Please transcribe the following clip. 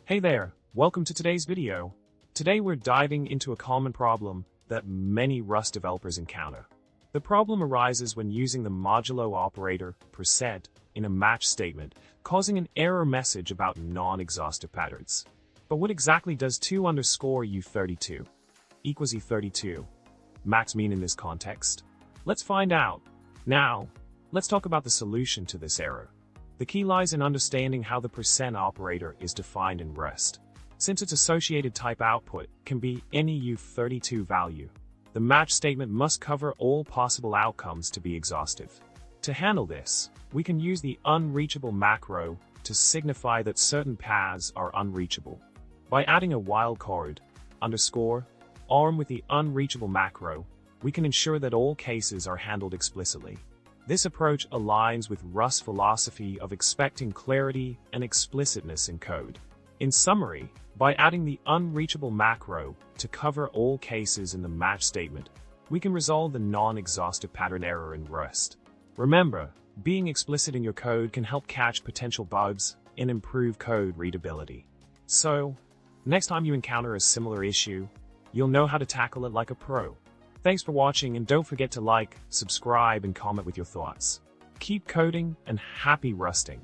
Hey there, welcome to today's video. Today we're diving into a common problem that many Rust developers encounter. The problem arises when using the modulo operator % in a match statement, causing an error message about non-exhaustive patterns. But what exactly does 2_u32 equals e32 max mean in this context? Let's find out. Now, let's talk about the solution to this error. The key lies in understanding how the % operator is defined in Rust. Since its associated type output can be any u32 value, the match statement must cover all possible outcomes to be exhaustive. To handle this, we can use the unreachable macro to signify that certain paths are unreachable. By adding a wildcard _arm with the unreachable macro, we can ensure that all cases are handled explicitly. This approach aligns with Rust's philosophy of expecting clarity and explicitness in code. In summary, by adding the unreachable macro to cover all cases in the match statement, we can resolve the non-exhaustive pattern error in Rust. Remember, being explicit in your code can help catch potential bugs and improve code readability. So, next time you encounter a similar issue, you'll know how to tackle it like a pro. Thanks for watching, and don't forget to like, subscribe, and comment with your thoughts. Keep coding and happy rusting!